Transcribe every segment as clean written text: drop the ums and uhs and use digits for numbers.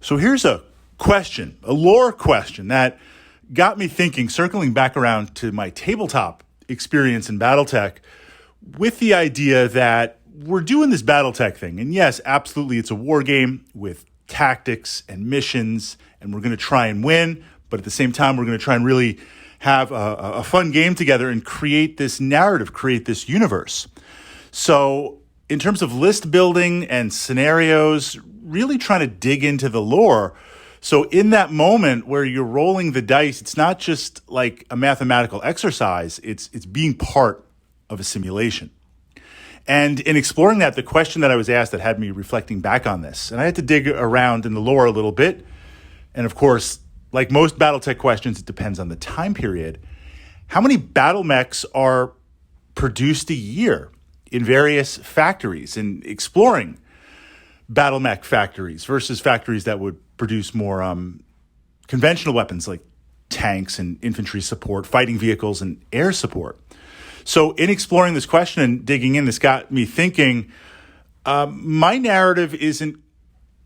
So here's a question, a lore question that got me thinking, circling back around to my tabletop experience in Battletech, with the idea that we're doing this Battletech thing. And yes, absolutely, it's a war game with tactics and missions, and we're going to try and win. But at the same time, we're going to try and really have a fun game together and create this narrative, create this universe. So in terms of list building and scenarios, really trying to dig into the lore. So in that moment where you're rolling the dice, it's not just like a mathematical exercise, it's being part of a simulation. And in exploring that, the question that I was asked that had me reflecting back on this, and I had to dig around in the lore a little bit. And of course, like most Battletech questions, it depends on the time period. How many battle mechs are produced a year in various factories, and exploring battle mech factories versus factories that would produce more conventional weapons like tanks and infantry support, fighting vehicles, and air support. So in exploring this question and digging in, this got me thinking, my narrative isn't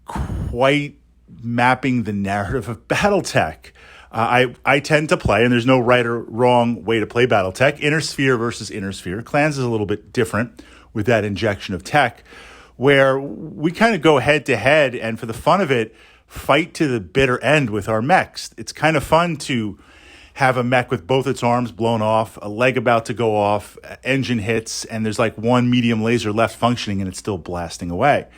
quite mapping the narrative of Battletech. I tend to play, and there's no right or wrong way to play Battletech, inner sphere versus inner sphere. Clans is a little bit different with that injection of tech, where we kind of go head to head and for the fun of it, fight to the bitter end with our mechs. It's kind of fun to have a mech with both its arms blown off, a leg about to go off, engine hits, and there's like one medium laser left functioning and it's still blasting away.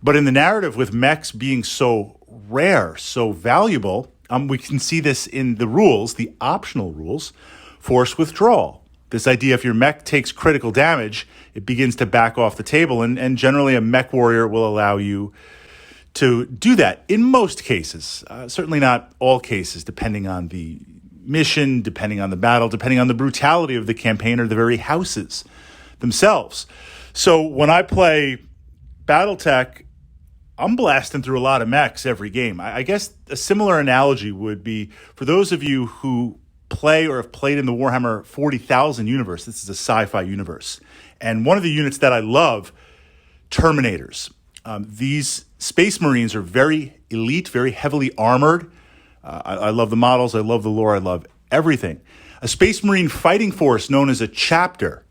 But in the narrative, with mechs being so rare, so valuable, we can see this in the rules, the optional rules, force withdrawal. This idea, if your mech takes critical damage, it begins to back off the table, and generally a mech warrior will allow you to do that in most cases. Certainly not all cases, depending on the mission, depending on the battle, depending on the brutality of the campaign or the very houses themselves. So when I play Battletech, I'm blasting through a lot of mechs every game. I guess a similar analogy would be for those of you who play or have played in the Warhammer 40,000 universe. This is a sci-fi universe. And one of the units that I love, Terminators. These Space Marines are very elite, very heavily armored. I love the models. I love the lore. I love everything. A Space Marine fighting force known as a chapter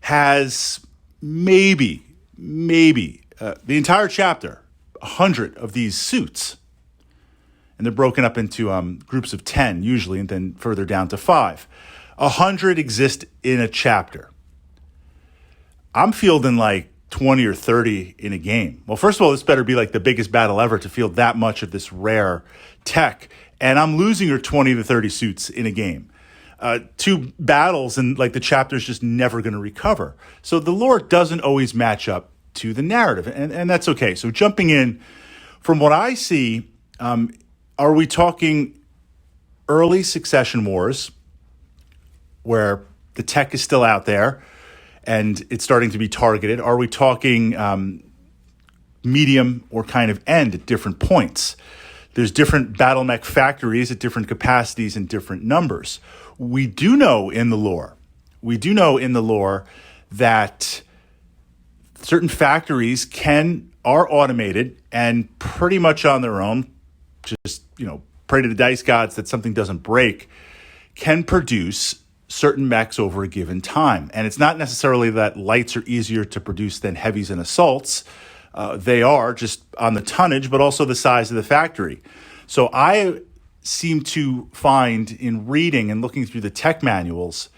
has maybe the entire chapter, 100 of these suits. And they're broken up into groups of 10 usually, and then further down to 5. 100 exist in a chapter. I'm fielding like 20 or 30 in a game. Well, first of all, this better be like the biggest battle ever to field that much of this rare tech. And I'm losing her 20 to 30 suits in a game. 2 battles and like the chapter's just never going to recover. So the lore doesn't always match up to the narrative, and that's okay. So jumping in, from what I see, are we talking early succession wars where the tech is still out there and it's starting to be targeted? Are we talking medium or kind of end at different points? There's different battle mech factories at different capacities and different numbers. We do know in the lore that certain factories are automated and pretty much on their own, just, pray to the dice gods that something doesn't break, can produce certain mechs over a given time. And it's not necessarily that lights are easier to produce than heavies and assaults. They are just on the tonnage, but also the size of the factory. So I seem to find in reading and looking through the tech manuals,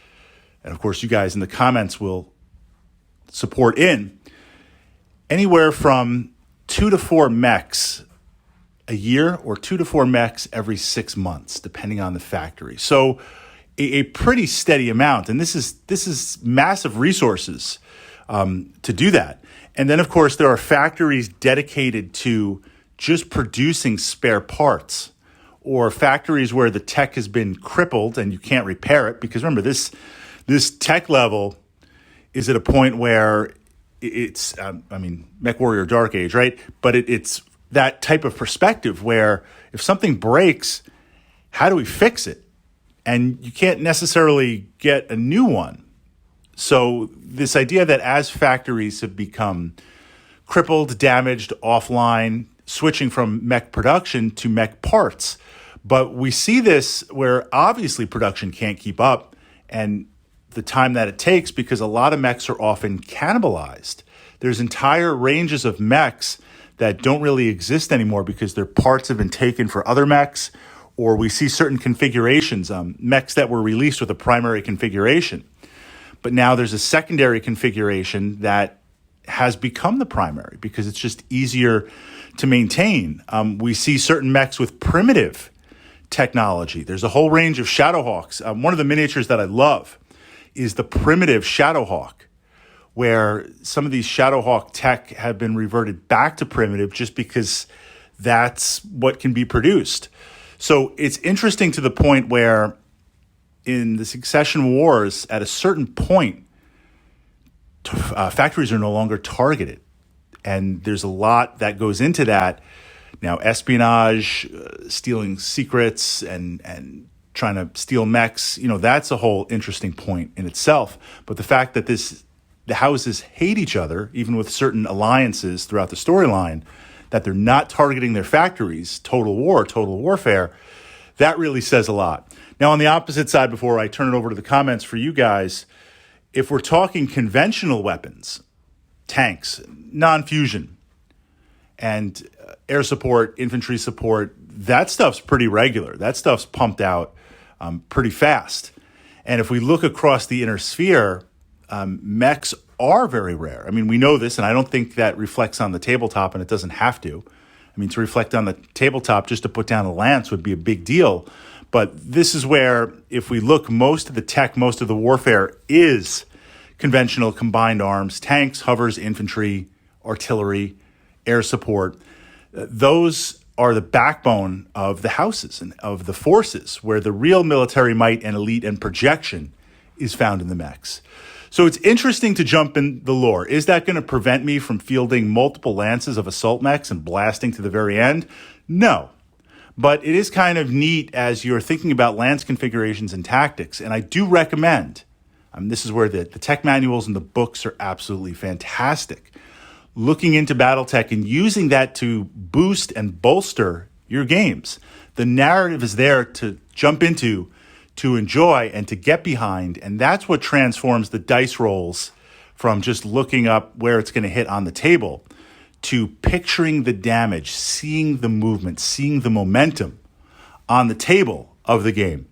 and of course you guys in the comments will support anywhere from 2 to 4 mechs a year or 2 to 4 mechs every 6 months, depending on the factory. So a pretty steady amount. And this is massive resources to do that. And then, of course, there are factories dedicated to just producing spare parts, or factories where the tech has been crippled and you can't repair it. Because remember, this tech level is at a point where it's, Mech Warrior Dark Age, right? But it's that type of perspective where if something breaks, how do we fix it? And you can't necessarily get a new one. So this idea that as factories have become crippled, damaged, offline, switching from mech production to mech parts. But we see this where obviously production can't keep up and the time that it takes, because a lot of mechs are often cannibalized. There's entire ranges of mechs that don't really exist anymore because their parts have been taken for other mechs, or we see certain configurations, mechs that were released with a primary configuration. But now there's a secondary configuration that has become the primary because it's just easier to maintain. We see certain mechs with primitive technology. There's a whole range of Shadowhawks. One of the miniatures that I love is the primitive Shadowhawk, where some of these Shadowhawk tech have been reverted back to primitive just because that's what can be produced. So it's interesting to the point where in the succession wars, at a certain point, factories are no longer targeted. And there's a lot that goes into that. Now, espionage, stealing secrets, and trying to steal mechs, that's a whole interesting point in itself. But the fact that the houses hate each other, even with certain alliances throughout the storyline, that they're not targeting their factories, total warfare, that really says a lot. Now, on the opposite side, before I turn it over to the comments for you guys, if we're talking conventional weapons, tanks, non-fusion, and air support, infantry support, that stuff's pretty regular. That stuff's pumped out pretty fast. And if we look across the inner sphere, mechs are very rare. I mean, we know this, and I don't think that reflects on the tabletop, and it doesn't have to. I mean, to reflect on the tabletop just to put down a lance would be a big deal. But this is where, if we look, most of the tech, most of the warfare is conventional combined arms, tanks, hovers, infantry, artillery, air support. Those are the backbone of the houses and of the forces, where the real military might and elite and projection is found in the mechs. So it's interesting to jump in the lore. Is that going to prevent me from fielding multiple lances of assault mechs and blasting to the very end? No. But it is kind of neat as you're thinking about lance configurations and tactics. And I do recommend, this is where the tech manuals and the books are absolutely fantastic, looking into Battletech and using that to boost and bolster your games. The narrative is there to jump into, to enjoy, and to get behind. And that's what transforms the dice rolls from just looking up where it's going to hit on the table to picturing the damage, seeing the movement, seeing the momentum on the table of the game.